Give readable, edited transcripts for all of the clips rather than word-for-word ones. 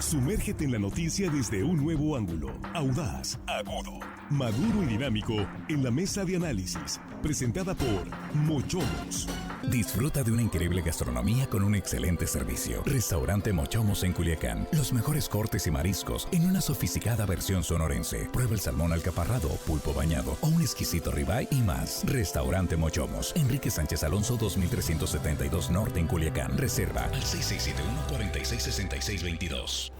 Sumérgete en la noticia desde un nuevo ángulo, audaz, agudo, maduro y dinámico en la mesa de análisis, presentada por Mochomos. Disfruta de una increíble gastronomía con un excelente servicio. Restaurante Mochomos en Culiacán. Los mejores cortes y mariscos en una sofisticada versión sonorense. Prueba el salmón alcaparrado, pulpo bañado o un exquisito ribeye y más. Restaurante Mochomos. Enrique Sánchez Alonso 2372 Norte en Culiacán. Reserva al 6671-466622.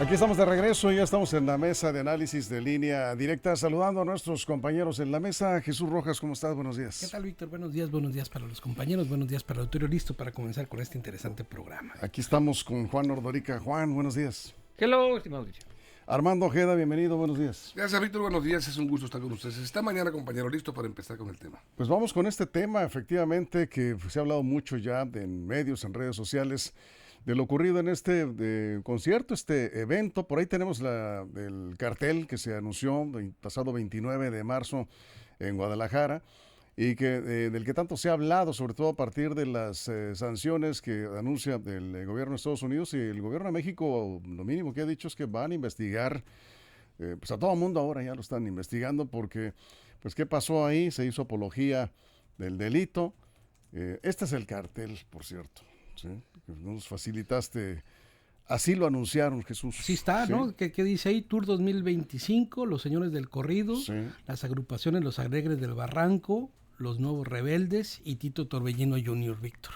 Aquí estamos de regreso, ya estamos en la mesa de análisis de Línea Directa, saludando a nuestros compañeros en la mesa. Jesús Rojas, ¿cómo estás? Buenos días. ¿Qué tal, Víctor? Buenos días para los compañeros, buenos días para el auditorio, listo para comenzar con este interesante programa. Aquí estamos con Juan Ordorica. Juan, buenos días. Hello, estimado Luis. Armando Ojeda, bienvenido, buenos días. Gracias, Víctor, buenos días, es un gusto estar con ustedes. Esta mañana, compañero, listo para empezar con el tema. Pues vamos con este tema, efectivamente, que se ha hablado mucho ya en medios, en redes sociales, de lo ocurrido en este concierto, este evento. Por ahí tenemos el cartel que se anunció el pasado 29 de marzo en Guadalajara y del que tanto se ha hablado, sobre todo a partir de las sanciones que anuncia el gobierno de Estados Unidos y el gobierno de México. Lo mínimo que ha dicho es que van a investigar, pues a todo el mundo ahora ya lo están investigando porque, pues, ¿qué pasó ahí? Se hizo apología del delito. Este es el cartel, por cierto. Sí, nos facilitaste, así lo anunciaron, Jesús. Sí está, ¿no? Sí. ¿Qué dice ahí? Tour 2025, los señores del corrido, Sí. las agrupaciones Los Alegres del Barranco, los Nuevos Rebeldes y Tito Torbellino Jr., Víctor.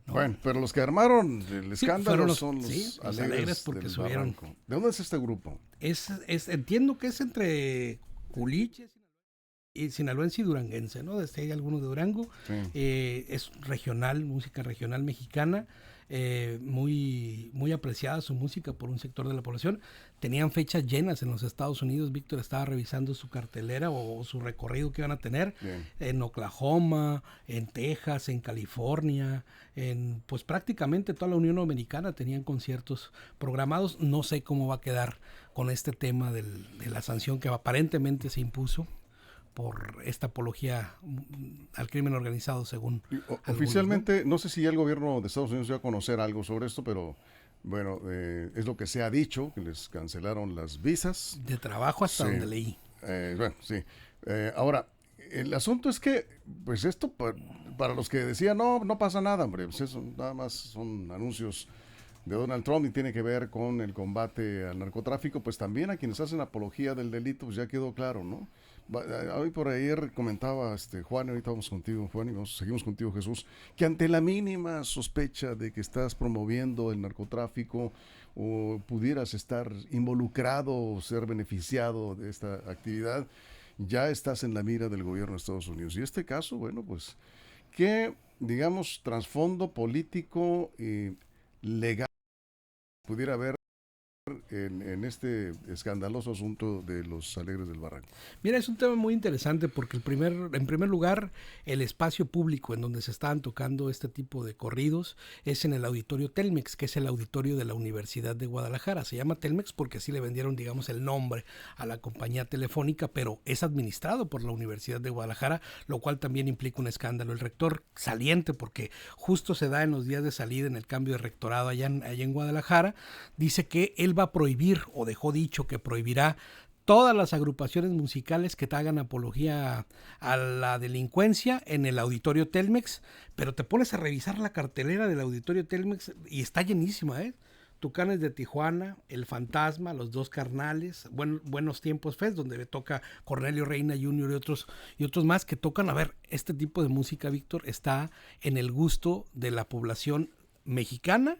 ¿No? Bueno, pero los que armaron el escándalo fueron son los los Alegres Alegres porque del subieron. Barranco. ¿De dónde es este grupo? Entiendo que es entre Culiches y sinaloense y duranguense, ¿no? Desde hay algunos de Durango. Sí. Es regional, música regional mexicana, muy, muy apreciada su música por un sector de la población. Tenían fechas llenas en los Estados Unidos. Víctor estaba revisando su cartelera o su recorrido que iban a tener. Bien. En Oklahoma, en Texas, en California, pues prácticamente toda la Unión Americana tenían conciertos programados. No sé cómo va a quedar con este tema de la sanción que aparentemente se impuso por esta apología al crimen organizado, según Oficialmente, algunos, ¿no? no sé si ya el gobierno de Estados Unidos va a conocer algo sobre esto, pero bueno, es lo que se ha dicho, que les cancelaron las visas. De trabajo hasta Sí. donde leí. Bueno, sí. Ahora, el asunto es que, pues esto, para los que decían, no pasa nada, hombre, pues eso nada más son anuncios de Donald Trump y tiene que ver con el combate al narcotráfico, pues también a quienes hacen apología del delito, pues ya quedó claro, ¿no? Hoy por ayer comentaba Juan, ahorita vamos contigo, Juan, y seguimos contigo, Jesús, que ante la mínima sospecha de que estás promoviendo el narcotráfico o pudieras estar involucrado o ser beneficiado de esta actividad, ya estás en la mira del gobierno de Estados Unidos. Y este caso, bueno, pues, ¿qué, digamos, trasfondo político y legal pudiera haber en este escandaloso asunto de los Alegres del Barranco? Mira, es un tema muy interesante porque en primer lugar, el espacio público en donde se estaban tocando este tipo de corridos es en el auditorio Telmex, que es el auditorio de la Universidad de Guadalajara. Se llama Telmex porque así le vendieron, digamos, el nombre a la compañía telefónica, pero es administrado por la Universidad de Guadalajara, lo cual también implica un escándalo. El rector saliente, porque justo se da en los días de salida en el cambio de rectorado allá en Guadalajara, dice que él va a prohibir, o dejó dicho que prohibirá, todas las agrupaciones musicales que te hagan apología a la delincuencia en el auditorio Telmex, pero te pones a revisar la cartelera del auditorio Telmex y está llenísima, Tucanes de Tijuana, El Fantasma, Los Dos Carnales, Buenos Tiempos Fest, donde le toca Cornelio Reina Jr. y otros más que tocan. A ver, este tipo de música, Víctor, está en el gusto de la población mexicana,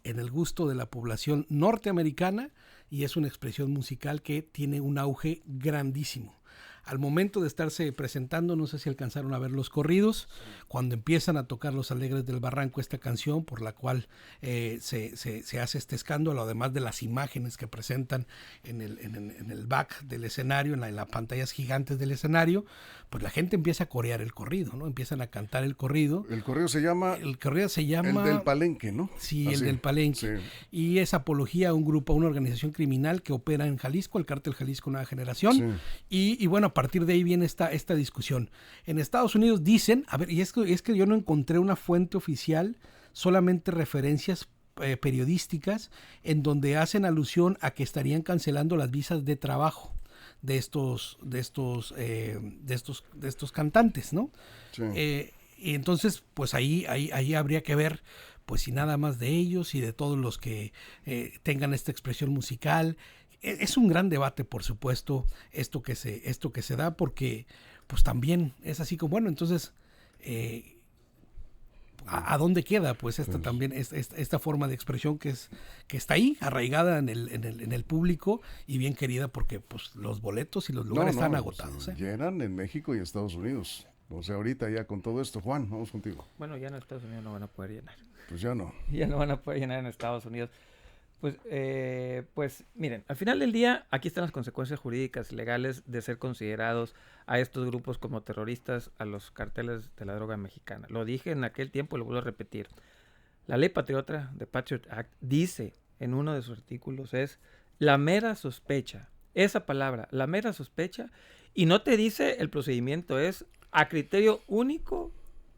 en el gusto de la población norteamericana, y es una expresión musical que tiene un auge grandísimo. Al momento de estarse presentando, no sé si alcanzaron a ver los corridos, cuando empiezan a tocar Los Alegres del Barranco, esta canción por la cual se hace este escándalo, además de las imágenes que presentan en el back del escenario, en las pantallas gigantes del escenario, pues la gente empieza a corear el corrido, ¿no? Empiezan a cantar el corrido. El corrido se llama... El corrido se llama... El del Palenque, ¿no? Sí, así, el del Palenque. Sí. Y es apología a un grupo, a una organización criminal que opera en Jalisco, el Cártel Jalisco Nueva Generación. Sí. Y bueno, partir de ahí viene esta discusión. En Estados Unidos dicen, a ver, y es que yo no encontré una fuente oficial, solamente referencias periodísticas en donde hacen alusión a que estarían cancelando las visas de trabajo de estos cantantes, ¿no? Sí. Y entonces, pues ahí habría que ver, pues si nada más de ellos y de todos los que tengan esta expresión musical. Es un gran debate, por supuesto, esto que se da, porque pues también es así como, bueno, entonces ¿a dónde queda pues también esta forma de expresión que está ahí, arraigada en el público y bien querida, porque pues los boletos y los lugares están agotados. Se llenan en México y Estados Unidos. O sea, ahorita ya con todo esto, Juan, vamos contigo. Bueno, ya en Estados Unidos no van a poder llenar. Pues ya no. Ya no van a poder llenar en Estados Unidos. Pues miren, al final del día, aquí están las consecuencias jurídicas legales de ser considerados a estos grupos como terroristas, a los carteles de la droga mexicana. Lo dije en aquel tiempo y lo vuelvo a repetir. La ley patriota de Patriot Act dice en uno de sus artículos es la mera sospecha. Esa palabra, la mera sospecha, y no te dice el procedimiento, es a criterio único,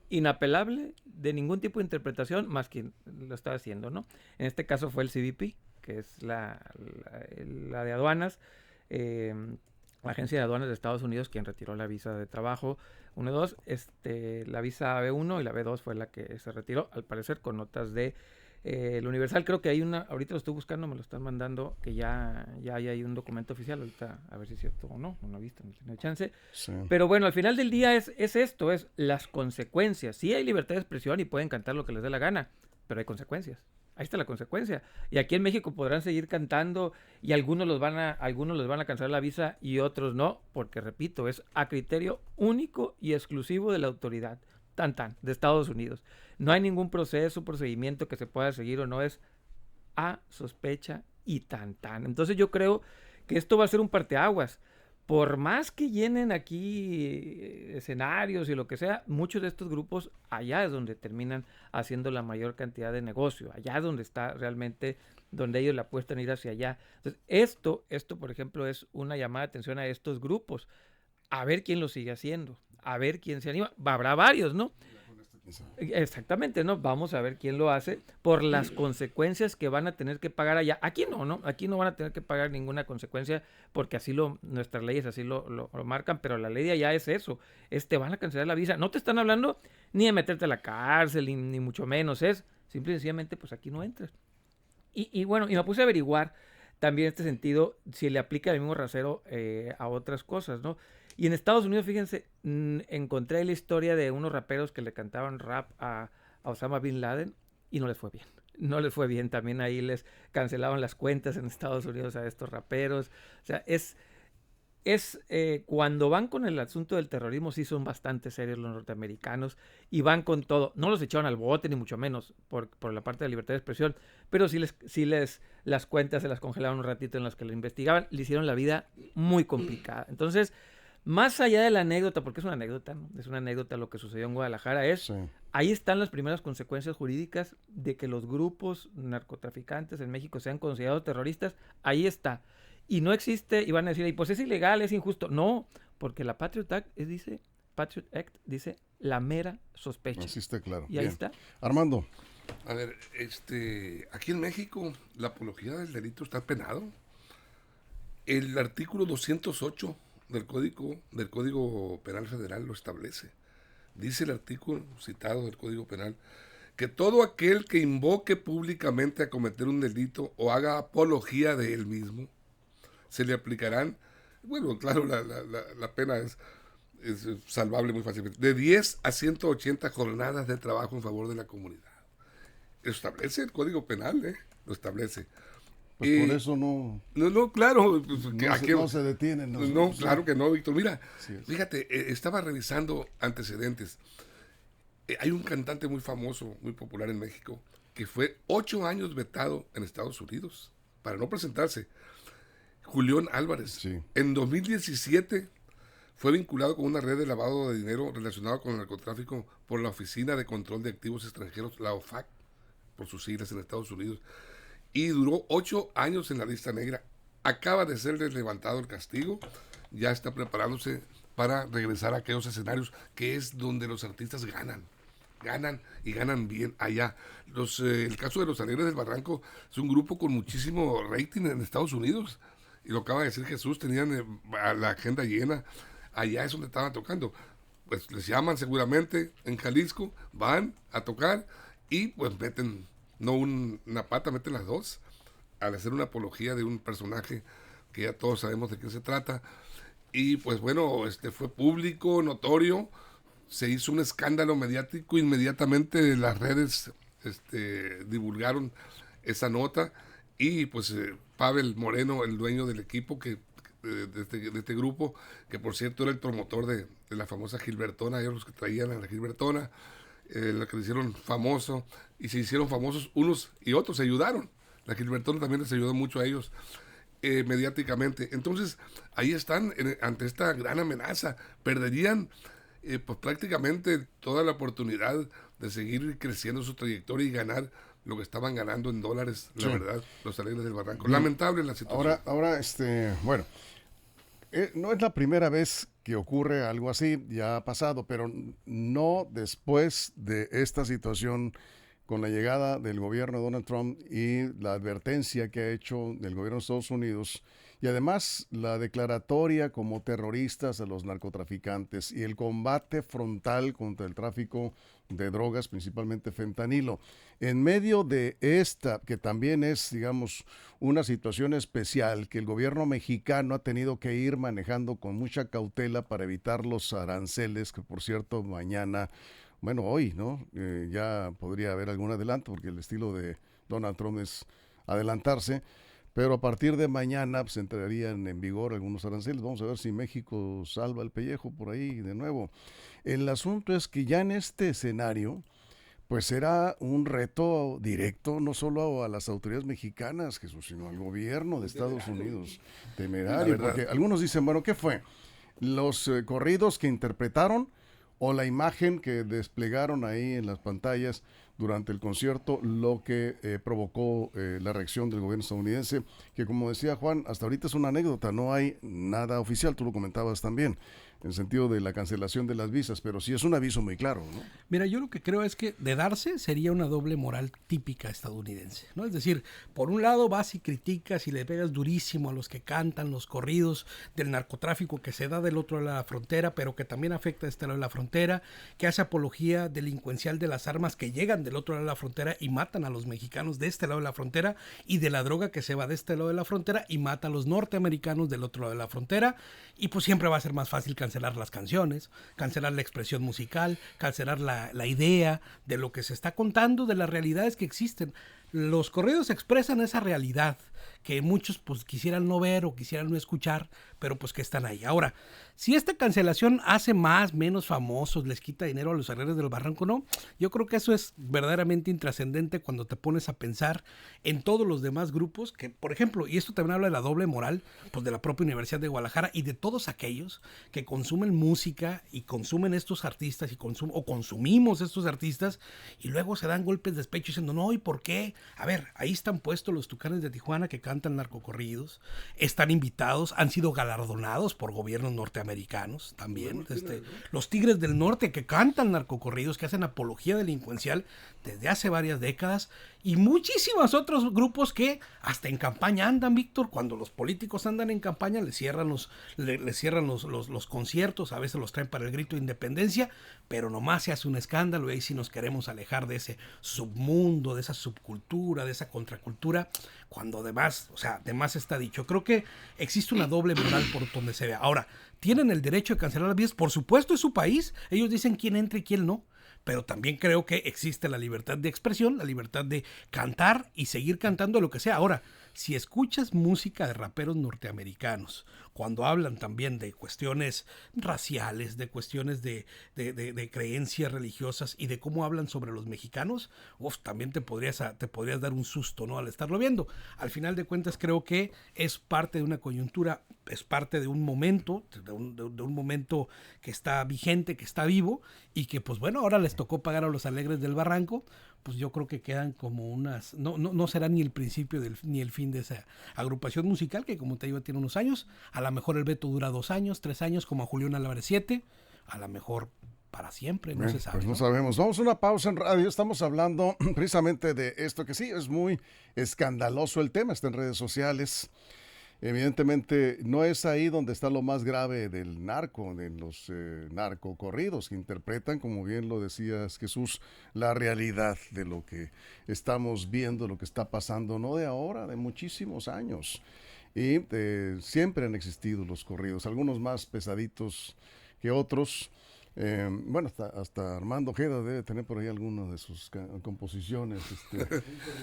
inapelable, de ningún tipo de interpretación más quien lo está haciendo, ¿no? En este caso fue el CBP, que es la de aduanas, la agencia de aduanas de Estados Unidos, quien retiró la visa de trabajo 1 y 2, la visa B1 y la B2 fue la que se retiró, al parecer con notas de el Universal. Creo que hay una, ahorita lo estoy buscando, me lo están mandando, que ya hay un documento oficial, ahorita a ver si es cierto o no, no lo he visto, no he tenido chance. Sí. Pero bueno, al final del día es esto, es las consecuencias. Sí hay libertad de expresión y pueden cantar lo que les dé la gana, pero hay consecuencias. Ahí está la consecuencia. Y aquí en México podrán seguir cantando y algunos les van a cancelar la visa y otros no, porque repito, es a criterio único y exclusivo de la autoridad de Estados Unidos. No hay ningún procedimiento que se pueda seguir o no, es a sospecha y tan. Entonces yo creo que esto va a ser un parteaguas. Por más que llenen aquí escenarios y lo que sea, muchos de estos grupos allá es donde terminan haciendo la mayor cantidad de negocio. Allá es donde está realmente, donde ellos le apuestan a ir hacia allá. Entonces esto por ejemplo, es una llamada de atención a estos grupos. A ver quién lo sigue haciendo. A ver quién se anima. Habrá varios, ¿no? Exactamente, ¿no? Vamos a ver quién lo hace por las consecuencias que van a tener que pagar allá. Aquí no, aquí no van a tener que pagar ninguna consecuencia porque así nuestras leyes así lo marcan, pero la ley de allá es eso, te van a cancelar la visa. No te están hablando ni de meterte a la cárcel, ni mucho menos, es simple y sencillamente, pues aquí no entras. Y bueno, y me puse a averiguar también en este sentido si le aplica el mismo rasero a otras cosas, ¿no? Y en Estados Unidos, fíjense, encontré la historia de unos raperos que le cantaban rap a Osama Bin Laden y no les fue bien. No les fue bien. También ahí les cancelaban las cuentas en Estados Unidos a estos raperos. O sea, cuando van con el asunto del terrorismo, sí son bastante serios los norteamericanos y van con todo. No los echaron al bote, ni mucho menos, por la parte de la libertad de expresión, pero sí las cuentas se las congelaron un ratito en las que lo investigaban, le hicieron la vida muy complicada. Entonces, más allá de la anécdota, porque es una anécdota, ¿no? Es una anécdota lo que sucedió en Guadalajara, ahí están las primeras consecuencias jurídicas de que los grupos narcotraficantes en México sean considerados terroristas, ahí está. Y no existe, y van a decir, y pues es ilegal, es injusto. No, porque la Patriot Act dice la mera sospecha. Así está claro. Y ahí está. Armando. A ver, aquí en México la apología del delito está penado. El artículo 208 del Código Penal Federal lo establece. Dice el artículo citado del Código Penal que todo aquel que invoque públicamente a cometer un delito o haga apología de él mismo, se le aplicarán, bueno, claro, la pena es salvable muy fácilmente, de 10 a 180 jornadas de trabajo en favor de la comunidad. Lo establece el Código Penal, lo establece. Pues por eso no... No, claro. No se detienen. No, claro que no, Víctor. Mira, fíjate, estaba revisando antecedentes. Hay un cantante muy famoso, muy popular en México, que fue 8 años vetado en Estados Unidos para no presentarse. Julián Álvarez. Sí. En 2017 fue vinculado con una red de lavado de dinero relacionado con el narcotráfico por la Oficina de Control de Activos Extranjeros, la OFAC, por sus siglas en Estados Unidos. Y duró 8 años en la lista negra. Acaba de serle levantado el castigo ya está preparándose para regresar a aquellos escenarios que es donde los artistas ganan y ganan bien allá. El caso de los Alegres del Barranco es un grupo con muchísimo rating en Estados Unidos, y lo acaba de decir Jesús, tenían a la agenda llena, allá es donde estaban tocando. Pues les llaman seguramente en Jalisco, van a tocar y pues meten, no una pata, meten las dos, al hacer una apología de un personaje que ya todos sabemos de qué se trata. Y pues bueno, fue público, notorio, se hizo un escándalo mediático, inmediatamente las redes divulgaron esa nota, y pues Pavel Moreno, el dueño del equipo de este grupo, que por cierto era el promotor de la famosa Gilbertona, ellos los que traían a la Gilbertona, lo que le hicieron famoso, y se hicieron famosos unos y otros, se ayudaron. La Gilbertona también les ayudó mucho a ellos mediáticamente. Entonces, ahí están ante esta gran amenaza. Perderían pues prácticamente toda la oportunidad de seguir creciendo su trayectoria y ganar lo que estaban ganando en dólares, la verdad, los Alegres del Barranco. Lamentable la situación. Ahora, bueno, no es la primera vez que ocurre algo así, ya ha pasado, pero no después de esta situación con la llegada del gobierno de Donald Trump y la advertencia que ha hecho el gobierno de Estados Unidos, y además la declaratoria como terroristas a los narcotraficantes y el combate frontal contra el tráfico de drogas, principalmente fentanilo. En medio de esta, que también es, digamos, una situación especial que el gobierno mexicano ha tenido que ir manejando con mucha cautela para evitar los aranceles, que por cierto hoy, ¿no? Ya podría haber algún adelanto, porque el estilo de Donald Trump es adelantarse, pero a partir de mañana pues, entrarían en vigor algunos aranceles. Vamos a ver si México salva el pellejo por ahí de nuevo. El asunto es que ya en este escenario, pues será un reto directo no solo a las autoridades mexicanas, Jesús, sino al gobierno de Estados Unidos. Temerario, porque algunos dicen, bueno, ¿qué fue? ¿Los corridos que interpretaron o la imagen que desplegaron ahí en las pantallas durante el concierto, lo que provocó la reacción del gobierno estadounidense, que como decía Juan, hasta ahorita es una anécdota, no hay nada oficial, tú lo comentabas también, en el sentido de la cancelación de las visas, pero sí es un aviso muy claro, ¿no? Mira, yo lo que creo es que de darse sería una doble moral típica estadounidense, ¿no? Es decir, por un lado vas y criticas y le pegas durísimo a los que cantan los corridos del narcotráfico que se da del otro lado de la frontera, pero que también afecta a este lado de la frontera, que hace apología delincuencial de las armas que llegan del otro lado de la frontera y matan a los mexicanos de este lado de la frontera, y de la droga que se va de este lado de la frontera y mata a los norteamericanos del otro lado de la frontera, y pues siempre va a ser más fácil cancelar las canciones, cancelar la expresión musical, cancelar la idea de lo que se está contando, de las realidades que existen. Los corridos expresan esa realidad que muchos pues quisieran no ver o quisieran no escuchar, pero pues que están ahí. Ahora, si esta cancelación hace menos famosos, les quita dinero a los Alegres del Barranco, no, yo creo que eso es verdaderamente intrascendente cuando te pones a pensar en todos los demás grupos que, por ejemplo, y esto también habla de la doble moral, pues de la propia Universidad de Guadalajara y de todos aquellos que consumen música y consumen estos artistas o consumimos estos artistas y luego se dan golpes de despecho diciendo, no, ¿y por qué? A ver, ahí están puestos los Tucanes de Tijuana que cantan narcocorridos, están invitados, han sido galardonados por gobiernos norteamericanos también, los Tigres del Norte que cantan narcocorridos, que hacen apología delincuencial desde hace varias décadas, y muchísimos otros grupos que hasta en campaña andan, Víctor. Cuando los políticos andan en campaña les cierran los conciertos, a veces los traen para el grito de independencia, pero nomás se hace un escándalo, y ahí sí nos queremos alejar de ese submundo, de esa subcultura, de esa contracultura, cuando además está dicho. Creo que existe una doble moral por donde se vea. Ahora, ¿tienen el derecho de cancelar las visas? Por supuesto, es su país, ellos dicen quién entra y quién no. Pero también creo que existe la libertad de expresión, la libertad de cantar y seguir cantando lo que sea. Ahora, si escuchas música de raperos norteamericanos, cuando hablan también de cuestiones raciales, de cuestiones de creencias religiosas y de cómo hablan sobre los mexicanos, también te podrías dar un susto, ¿no? Al estarlo viendo. Al final de cuentas creo que es parte de una coyuntura, es parte de un momento, de un momento que está vigente, que está vivo, y que pues bueno, ahora ahora les tocó pagar a los Alegres del Barranco, pues yo creo que quedan como unas, no será ni el principio ni el fin de esa agrupación musical, que como te digo tiene unos años. A lo mejor el veto dura 2 años, 3 años, como a Julián Álvarez 7, a lo mejor para siempre, no se sabe. Pues no sabemos. Vamos a una pausa en radio. Estamos hablando precisamente de esto, que sí, es muy escandaloso el tema, está en redes sociales. Evidentemente no es ahí donde está lo más grave del narco, de los narcocorridos que interpretan, como bien lo decías Jesús, la realidad de lo que estamos viendo, lo que está pasando, no de ahora, de muchísimos años. Y siempre han existido los corridos, algunos más pesaditos que otros. Bueno, hasta Armando Ojeda debe tener por ahí algunas de sus composiciones,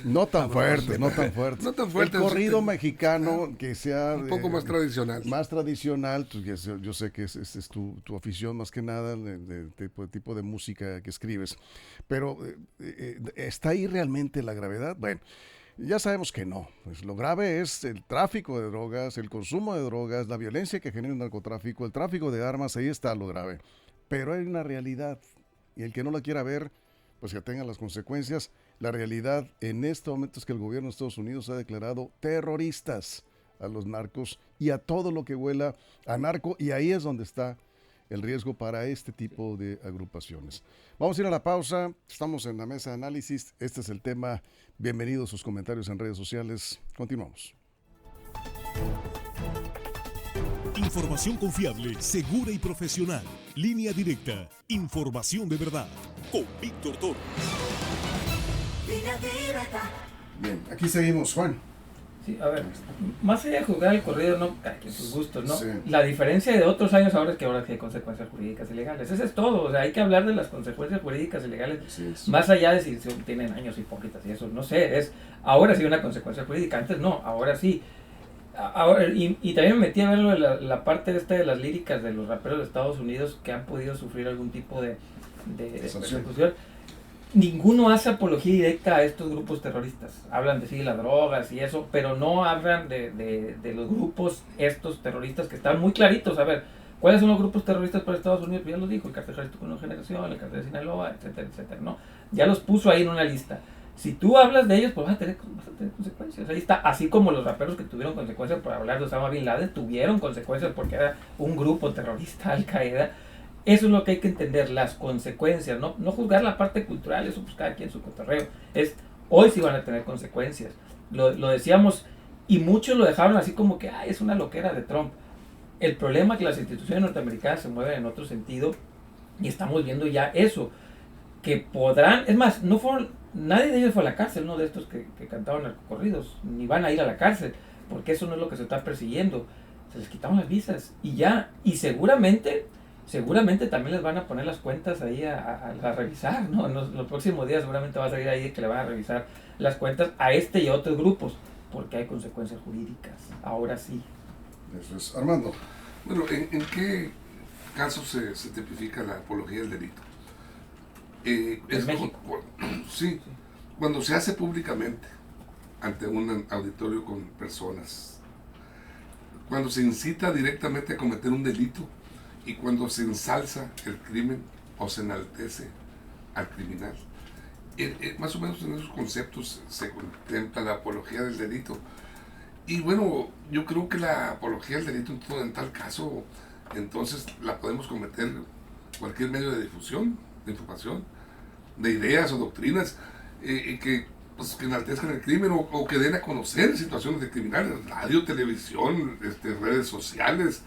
no tan fuertes, no tan fuertes. No tan fuertes. El corrido mexicano que sea un poco más tradicional. Más tradicional, pues, yo sé que es tu afición más que nada, de tipo de música que escribes, pero ¿está ahí realmente la gravedad? Bueno, ya sabemos que no. Pues lo grave es el tráfico de drogas, el consumo de drogas, la violencia que genera el narcotráfico, el tráfico de armas, ahí está lo grave. Pero hay una realidad, y el que no la quiera ver, pues que tenga las consecuencias. La realidad en este momento es que el gobierno de Estados Unidos ha declarado terroristas a los narcos y a todo lo que huela a narco, y ahí es donde está el riesgo para este tipo de agrupaciones. Vamos a ir a la pausa, estamos en la mesa de análisis, este es el tema. Bienvenidos a sus comentarios en redes sociales, continuamos. Información confiable, segura y profesional. Línea directa. Información de verdad. Con Víctor Toro. Bien, aquí seguimos, Juan. Sí, a ver, más allá de juzgar el corrido, no, cada quien sus gustos, ¿no? Sí. La diferencia de otros años ahora es que ahora sí hay consecuencias jurídicas y legales. Eso es todo, o sea, hay que hablar de las consecuencias jurídicas y legales, más allá de si tienen años hipócritas y eso, no sé, es ahora sí una consecuencia jurídica, antes no, ahora sí. Ahora, y también me metí a ver la parte de las líricas de los raperos de Estados Unidos que han podido sufrir algún tipo de persecución. Ninguno hace apología directa a estos grupos terroristas. Hablan de sí, las drogas y eso, pero no hablan de los grupos estos terroristas que están muy claritos. A ver, ¿cuáles son los grupos terroristas para Estados Unidos? Pues ya los dijo, el Cártel Jalisco con una generación, el Cártel de Sinaloa, etcétera, etcétera, ¿no? Ya los puso ahí en una lista. Si tú hablas de ellos, pues vas a tener consecuencias. Ahí está, así como los raperos que tuvieron consecuencias por hablar de Osama Bin Laden, tuvieron consecuencias porque era un grupo terrorista, Al Qaeda. Eso es lo que hay que entender, las consecuencias, no juzgar la parte cultural, eso pues cada quien su cotorreo. Hoy sí van a tener consecuencias. Lo decíamos, y muchos lo dejaron así como que es una loquera de Trump. El problema es que las instituciones norteamericanas se mueven en otro sentido, y estamos viendo ya eso, que podrán, es más, nadie de ellos fue a la cárcel, ¿no? De estos que cantaban narcocorridos, ni van a ir a la cárcel, porque eso no es lo que se está persiguiendo. Se les quitaron las visas y ya, y seguramente también les van a poner las cuentas ahí a revisar, ¿no? En los próximos días seguramente va a salir ahí que le van a revisar las cuentas a este y a otros grupos, porque hay consecuencias jurídicas, ahora sí. Eso es. Armando. Bueno, ¿en qué casos se tipifica la apología del delito? En México. Sí, cuando se hace públicamente ante un auditorio con personas, cuando se incita directamente a cometer un delito y cuando se ensalza el crimen o se enaltece al criminal. Más o menos en esos conceptos se contempla la apología del delito. Y bueno, yo creo que la apología del delito en tal caso, entonces la podemos cometer cualquier medio de difusión, de información, de ideas o doctrinas que enaltezcan el crimen o que den a conocer situaciones de criminales, radio, televisión, redes sociales,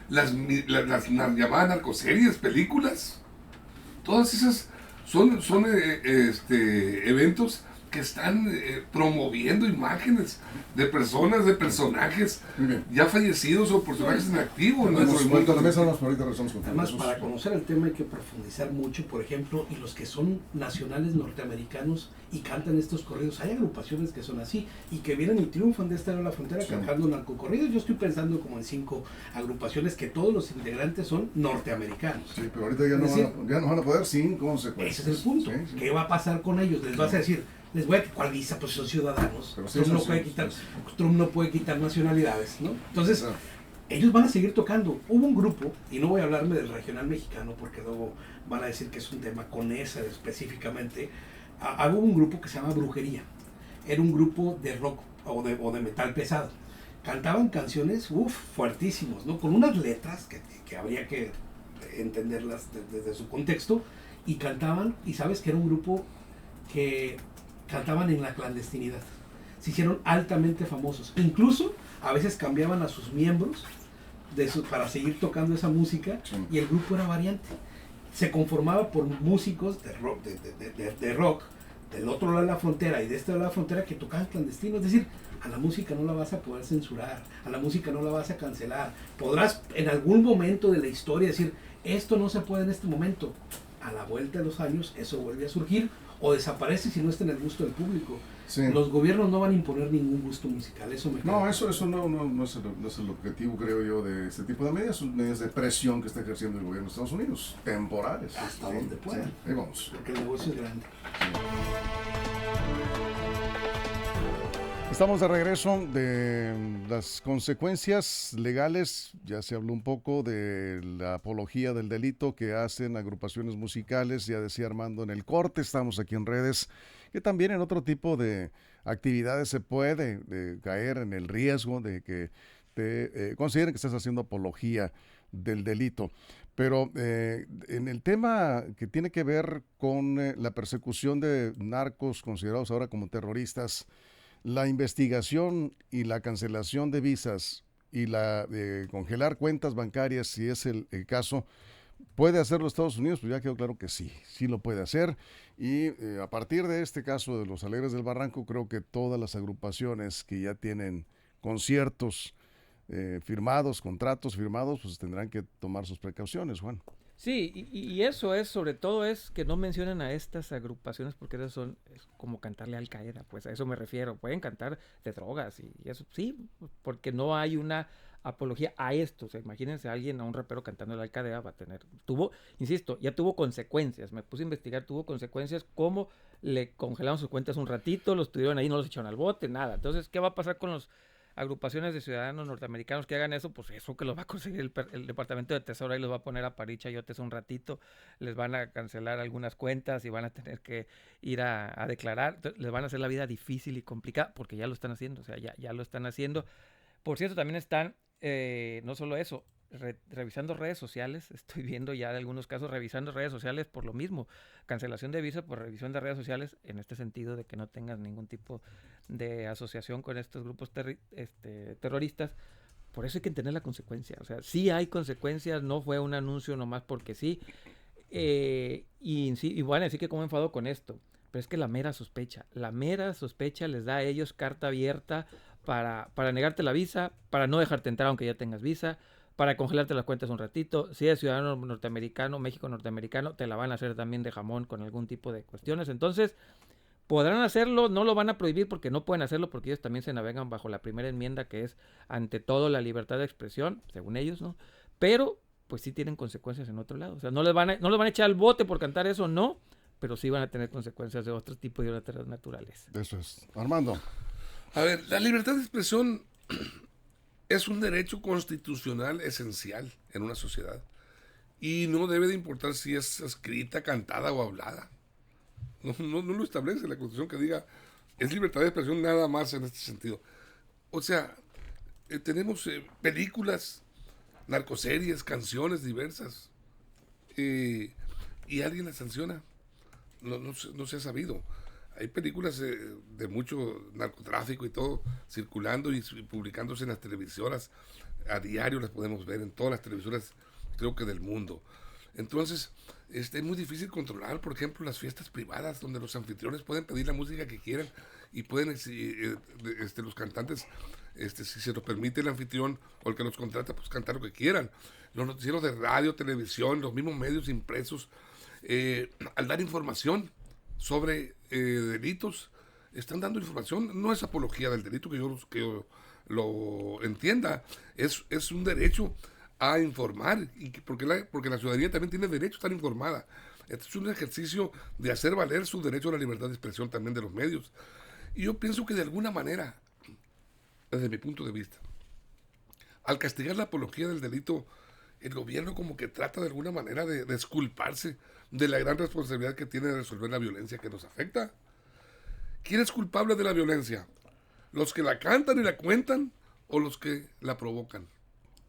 las llamadas narcoseries, películas. Todas esas son eventos que están promoviendo imágenes de personas, de personajes ya fallecidos o personajes en activo. Además, para conocer el tema hay que profundizar mucho, por ejemplo, y los que son nacionales norteamericanos y cantan estos corridos, hay agrupaciones que son así y que vienen y triunfan de esta lado de la frontera cantando narcocorridos. Yo estoy pensando como en 5 agrupaciones que todos los integrantes son norteamericanos. Sí, pero ahorita ya no van a poder sin consecuencias. Ese es el punto. Sí. ¿Qué va a pasar con ellos? Les vas a decir, les voy a quitar visa, pues son ciudadanos. Trump no puede quitar nacionalidades, ¿no? Entonces, ellos van a seguir tocando. Hubo un grupo, y no voy a hablarme del regional mexicano porque luego van a decir que es un tema con esa específicamente. Hubo un grupo que se llama Brujería. Era un grupo de rock o de metal pesado. Cantaban canciones, fuertísimos, ¿no? Con unas letras que habría que entenderlas desde su contexto. Y cantaban, y sabes que era un grupo que cantaban en la clandestinidad. Se hicieron altamente famosos. Incluso a veces cambiaban a sus miembros para seguir tocando esa música, y el grupo era variante. Se conformaba por músicos de rock, de rock del otro lado de la frontera y de este lado de la frontera que tocaban clandestino. Es decir, a la música no la vas a poder censurar, a la música no la vas a cancelar. Podrás en algún momento de la historia decir, esto no se puede en este momento. A la vuelta de los años eso vuelve a surgir o desaparece si no está en el gusto del público. Sí. Los gobiernos no van a imponer ningún gusto musical, eso me queda. No, eso no es el objetivo, creo yo, de este tipo de medidas. Son medidas de presión que está ejerciendo el gobierno de Estados Unidos, temporales. Hasta donde puedan. Sí, ahí vamos. Porque el negocio es grande. Estamos de regreso de las consecuencias legales. Ya se habló un poco de la apología del delito que hacen agrupaciones musicales. Ya decía Armando en el corte, estamos aquí en redes, que también en otro tipo de actividades se puede caer en el riesgo de que te consideren que estás haciendo apología del delito. Pero en el tema que tiene que ver con la persecución de narcos considerados ahora como terroristas, la investigación y la cancelación de visas y la congelar cuentas bancarias, si es el caso, ¿puede hacerlo Estados Unidos? Pues ya quedó claro que sí lo puede hacer. Y a partir de este caso de los Alegres del Barranco, creo que todas las agrupaciones que ya tienen conciertos firmados, contratos firmados, pues tendrán que tomar sus precauciones, Juan. Sí, y eso es, sobre todo es que no mencionen a estas agrupaciones porque esas es como cantarle a Al Qaeda, pues a eso me refiero. Pueden cantar de drogas y eso, sí, porque no hay una apología a esto. O sea, imagínense a alguien, a un rapero cantando Al Qaeda, insisto, ya tuvo consecuencias. Me puse a investigar, tuvo consecuencias como le congelaron sus cuentas un ratito, los tuvieron ahí, no los echaron al bote, nada. Entonces, ¿qué va a pasar con los agrupaciones de ciudadanos norteamericanos que hagan eso? Pues eso que los va a conseguir el Departamento de Tesoro, ahí los va a poner a parir chayotes un ratito, les van a cancelar algunas cuentas y van a tener que ir a declarar. Entonces, les van a hacer la vida difícil y complicada porque ya lo están haciendo, o sea, ya lo están haciendo. Por cierto, también están, no solo eso, revisando redes sociales. Estoy viendo ya de algunos casos revisando redes sociales por lo mismo, cancelación de visa por revisión de redes sociales, en este sentido de que no tengas ningún tipo de asociación con estos grupos terroristas. Por eso hay que tener la consecuencia, o sea, sí hay consecuencias, no fue un anuncio nomás porque sí. Y bueno, así que como enfado con esto, pero es que la mera sospecha les da a ellos carta abierta para negarte la visa, para no dejarte entrar aunque ya tengas visa, para congelarte las cuentas un ratito. Si eres ciudadano norteamericano, México norteamericano, te la van a hacer también de jamón con algún tipo de cuestiones. Entonces, podrán hacerlo, no lo van a prohibir porque no pueden hacerlo, porque ellos también se navegan bajo la primera enmienda, que es ante todo la libertad de expresión, según ellos, ¿no? Pero, pues sí tienen consecuencias en otro lado. O sea, no les van a echar al bote por cantar eso, no, pero sí van a tener consecuencias de otro tipo de otras naturales. Eso es. Armando. A ver, la libertad de expresión es un derecho constitucional esencial en una sociedad y no debe de importar si es escrita, cantada o hablada. No lo establece la Constitución que diga es libertad de expresión nada más en este sentido. O sea, tenemos películas, narcoseries, canciones diversas y alguien las sanciona. No se ha sabido. Hay películas de mucho narcotráfico y todo circulando y publicándose en las televisoras. A diario las podemos ver en todas las televisoras, creo que del mundo. Entonces, es muy difícil controlar, por ejemplo, las fiestas privadas donde los anfitriones pueden pedir la música que quieran y pueden, los cantantes, si se lo permite el anfitrión o el que los contrata, pues cantar lo que quieran. Los noticieros de radio, televisión, los mismos medios impresos, al dar información sobre delitos, están dando información. No es apología del delito, que yo lo entienda, es un derecho a informar, porque la ciudadanía también tiene derecho a estar informada. Este es un ejercicio de hacer valer su derecho a la libertad de expresión también de los medios. Y yo pienso que de alguna manera, desde mi punto de vista, al castigar la apología del delito, el gobierno como que trata de alguna manera de disculparse de la gran responsabilidad que tiene de resolver la violencia que nos afecta. ¿Quién es culpable de la violencia? ¿Los que la cantan y la cuentan o los que la provocan?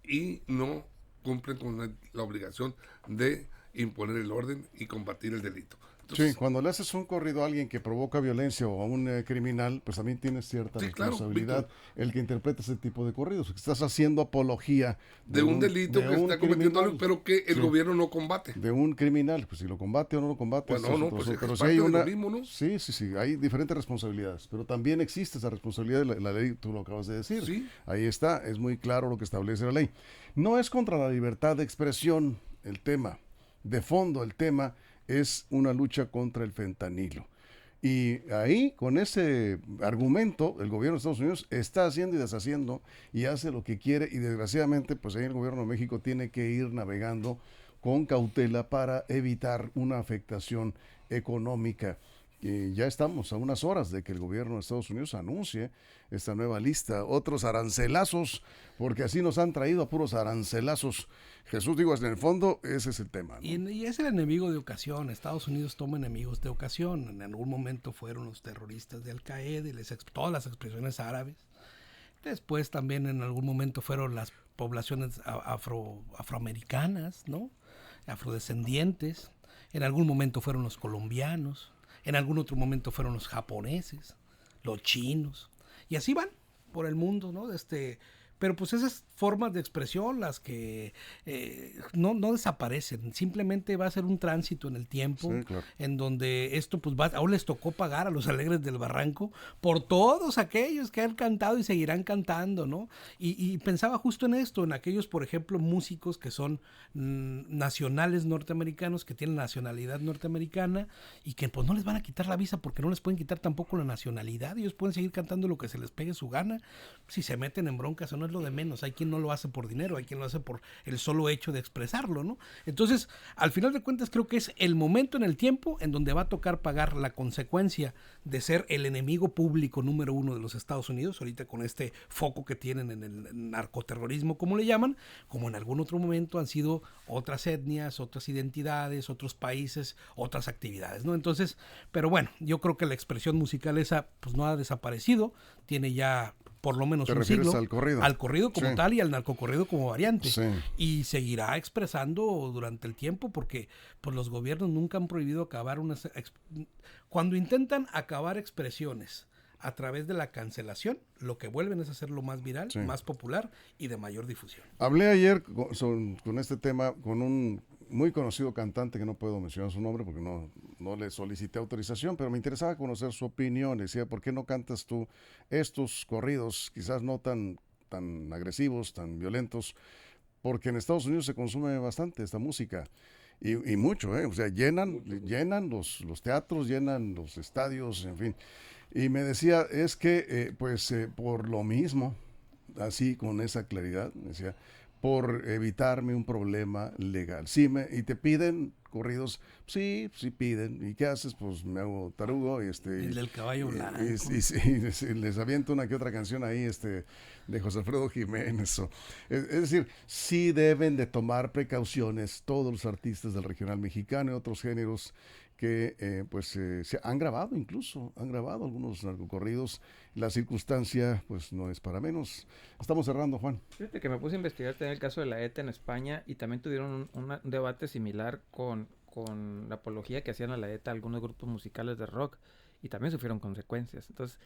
Y no cumplen con la obligación de imponer el orden y combatir el delito. Entonces, Sí, cuando le haces un corrido a alguien que provoca violencia o a un criminal, pues también tienes cierta Sí, claro, responsabilidad Víctor. el que interpreta ese tipo de corridos. Estás haciendo apología de un delito de que un está cometiendo criminal. algo, pero que el Sí. gobierno no combate. De un criminal, pues si lo combate o no lo combate. Bueno, eso es no, otro pues asunto. es Pero sí parte hay de lo una, mismo, ¿no? sí, hay diferentes responsabilidades, pero también existe esa responsabilidad de la ley, tú lo acabas de decir. Sí. Ahí está, es muy claro lo que establece la ley. No es contra la libertad de expresión el tema, de fondo el tema es una lucha contra el fentanilo. Y ahí, con ese argumento, el gobierno de Estados Unidos está haciendo y deshaciendo y hace lo que quiere y desgraciadamente, pues ahí el gobierno de México tiene que ir navegando con cautela para evitar una afectación económica. Y ya estamos a unas horas de que el gobierno de Estados Unidos anuncie esta nueva lista, otros arancelazos, porque así nos han traído a puros arancelazos. Jesús, digo, en el fondo, ese es el tema, ¿no? Y es el enemigo de ocasión. Estados Unidos toma enemigos de ocasión. En algún momento fueron los terroristas de Al-Qaeda y todas las expresiones árabes. Después también en algún momento fueron las poblaciones afroamericanas, ¿no? Afrodescendientes. En algún momento fueron los colombianos. En algún otro momento fueron los japoneses, los chinos. Y así van por el mundo, ¿no? Pero pues esas formas de expresión, las que no desaparecen, simplemente va a ser un tránsito en el tiempo, Sí, claro. en donde esto pues aún les tocó pagar a los Alegres del Barranco por todos aquellos que han cantado y seguirán cantando, ¿no? Y pensaba justo en esto, en aquellos, por ejemplo, músicos que son nacionales norteamericanos, que tienen nacionalidad norteamericana y que pues no les van a quitar la visa porque no les pueden quitar tampoco la nacionalidad, ellos pueden seguir cantando lo que se les pegue su gana, si se meten en broncas o no es lo de menos, hay quien no lo hace por dinero, hay quien lo hace por el solo hecho de expresarlo, ¿no? Entonces, al final de cuentas creo que es el momento en el tiempo en donde va a tocar pagar la consecuencia de ser el enemigo público número uno de los Estados Unidos, ahorita con este foco que tienen en el narcoterrorismo, como le llaman, como en algún otro momento han sido otras etnias, otras identidades, otros países, otras actividades, ¿no? Entonces, pero bueno, yo creo que la expresión musical esa pues no ha desaparecido, tiene ya por lo menos ¿Te un refieres siglo, al corrido? como Sí. tal y al narcocorrido como variante. Sí. Y seguirá expresando durante el tiempo porque pues, los gobiernos nunca han prohibido acabar cuando intentan acabar expresiones a través de la cancelación, lo que vuelven es hacerlo más viral, Sí. más popular y de mayor difusión. Hablé ayer con este tema con un muy conocido cantante que no puedo mencionar su nombre porque no le solicité autorización, pero me interesaba conocer su opinión. Decía, ¿por qué no cantas tú estos corridos, quizás no tan agresivos, tan violentos? Porque en Estados Unidos se consume bastante esta música. Y mucho, ¿eh? O sea, llenan los teatros, llenan los estadios, en fin. Y me decía, es que, por lo mismo, así con esa claridad, decía, por evitarme un problema legal. Y te piden corridos, sí piden. ¿Y qué haces? Pues me hago tarugo y El del caballo blanco. y les aviento una que otra canción ahí, de José Alfredo Jiménez. Es decir, sí deben de tomar precauciones todos los artistas del regional mexicano y otros géneros que se han grabado algunos narcocorridos. La circunstancia pues no es para menos. Estamos cerrando, Juan. Fíjate que me puse a investigar también el caso de la ETA en España y también tuvieron un debate similar con la apología que hacían a la ETA algunos grupos musicales de rock y también sufrieron consecuencias. Entonces,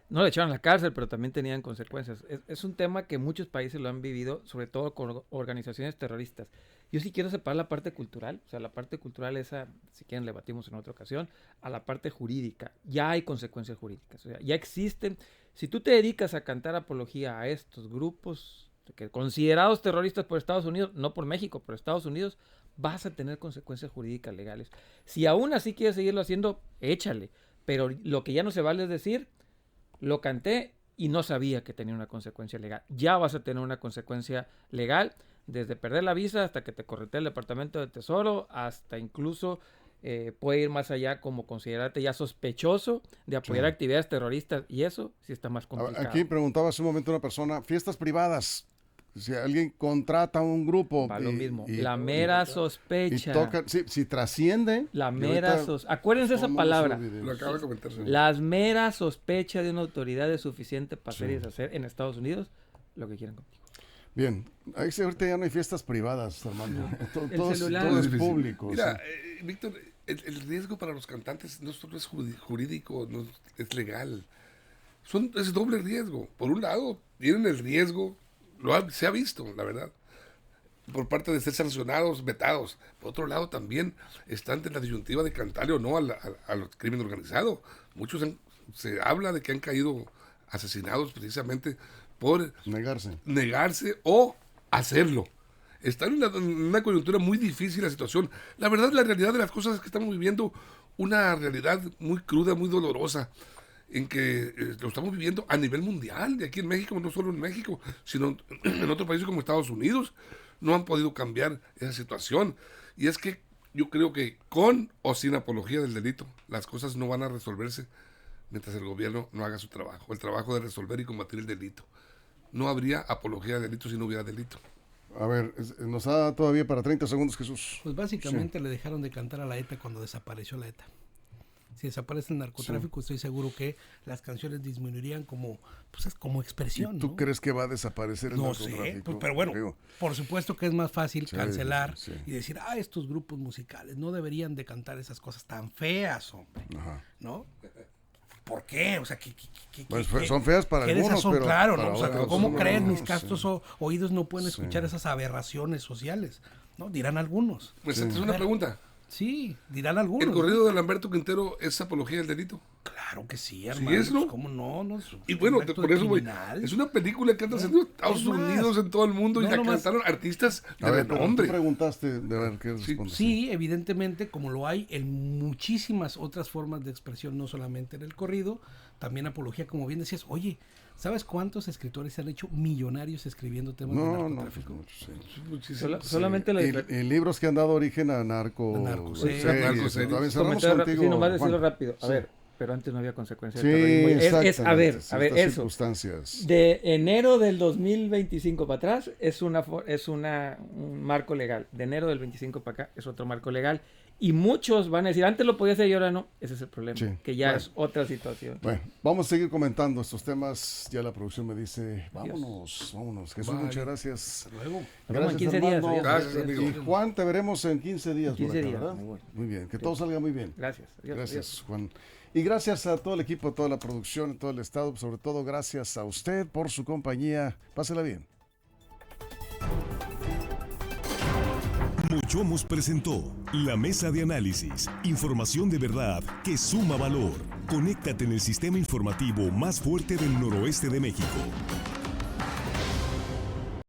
no le echaron a la cárcel, pero también tenían consecuencias. Es un tema que muchos países lo han vivido, sobre todo con organizaciones terroristas. Yo sí quiero separar la parte cultural, o sea, la parte cultural esa, si quieren, le batimos en otra ocasión, a la parte jurídica. Ya hay consecuencias jurídicas, o sea, ya existen. Si tú te dedicas a cantar apología a estos grupos que considerados terroristas por Estados Unidos, no por México, por Estados Unidos, vas a tener consecuencias jurídicas legales. Si aún así quieres seguirlo haciendo, échale. Pero lo que ya no se vale es decir, lo canté y no sabía que tenía una consecuencia legal. Ya vas a tener una consecuencia legal, desde perder la visa hasta que te corretea el Departamento de Tesoro, hasta incluso puede ir más allá como considerarte ya sospechoso de apoyar Sí. actividades terroristas, y eso sí está más complicado. Aquí preguntaba hace un momento una persona, fiestas privadas, Si alguien contrata un grupo. Va lo mismo. La mera sospecha. Y toca, sí, si trasciende. La mera sospecha. Acuérdense esa palabra. Lo acaba de comentar. Sí. Las meras sospechas de una autoridad es suficiente para hacer y deshacer en Estados Unidos lo que quieran contigo. Bien, ahí sí, ahorita ya no hay fiestas privadas, Armando. Todo celular. es difícil. público. Mira, sí. Víctor, el riesgo para los cantantes no solo es jurídico, no es legal. Es doble riesgo. Por un lado, tienen el riesgo, se ha visto, la verdad, por parte de ser sancionados, vetados. Por otro lado, también están ante la disyuntiva de cantarle o no al crimen organizado. Muchos se habla de que han caído asesinados precisamente por negarse o hacerlo. Está en una coyuntura muy difícil la situación. La verdad, la realidad de las cosas es que estamos viviendo una realidad muy cruda, muy dolorosa, en que lo estamos viviendo a nivel mundial, de aquí en México, no solo en México, sino en otros países como Estados Unidos. No han podido cambiar esa situación. Y es que yo creo que con o sin apología del delito, las cosas no van a resolverse mientras el gobierno no haga su trabajo, el trabajo de resolver y combatir el delito. No habría apología de delito si no hubiera delito. A ver, nos da todavía para 30 segundos, Jesús. Pues básicamente le dejaron de cantar a la ETA cuando desapareció la ETA. Si desaparece el narcotráfico, estoy seguro que las canciones disminuirían como expresión. ¿Y tú ¿no? crees que va a desaparecer el narcotráfico? No sé, pues, pero bueno, por supuesto que es más fácil cancelar y decir, estos grupos musicales no deberían de cantar esas cosas tan feas, hombre. Ajá. ¿No? ¿Por qué? O sea, pues son feas para algunos, son, pero claro, para ¿no? O sea, otros, ¿cómo no, creen? Mis castos oídos no pueden escuchar Sí. esas aberraciones sociales, ¿no? Dirán algunos. Pues esta es una pregunta. Sí, dirán algunos. ¿El corrido de Lamberto Quintero es apología del delito? Claro que sí, hermano. ¿Sí es, no? ¿Cómo no? Y bueno, un acto por eso, güey, criminal. es una película que ha trascendido en Estados Unidos, en todo el mundo, y la cantaron artistas de renombre. Tú preguntaste, de ver qué respondes. Sí, evidentemente, como lo hay en muchísimas otras formas de expresión, no solamente en el corrido, también apología, como bien decías. Oye, ¿sabes cuántos escritores se han hecho millonarios escribiendo temas de narcotráfico? Solamente la y libros que han dado origen a series. También cerramos contigo, sí, nomás decirlo Juan. rápido. A ver, pero antes no había consecuencias. Sí, a ver, eso. Circunstancias. De enero del 2025 para atrás es un marco legal. De enero del 25 para acá es otro marco legal. Y muchos van a decir, antes lo podía hacer y ahora no. Ese es el problema, que ya es otra situación. Bueno, vamos a seguir comentando estos temas. Ya la producción me dice, vámonos. Jesús, muchas gracias. Hasta luego. Gracias, en 15 días. Gracias, amigo. Y Juan, te veremos en 15 días. 15 días, ¿verdad? Muy bien, que todo salga muy bien. Gracias. Gracias, Juan. Y gracias a todo el equipo, a toda la producción, a todo el estado, sobre todo gracias a usted por su compañía. Pásela bien. Mochomos presentó la mesa de análisis. Información de verdad que suma valor. Conéctate en el sistema informativo más fuerte del noroeste de México.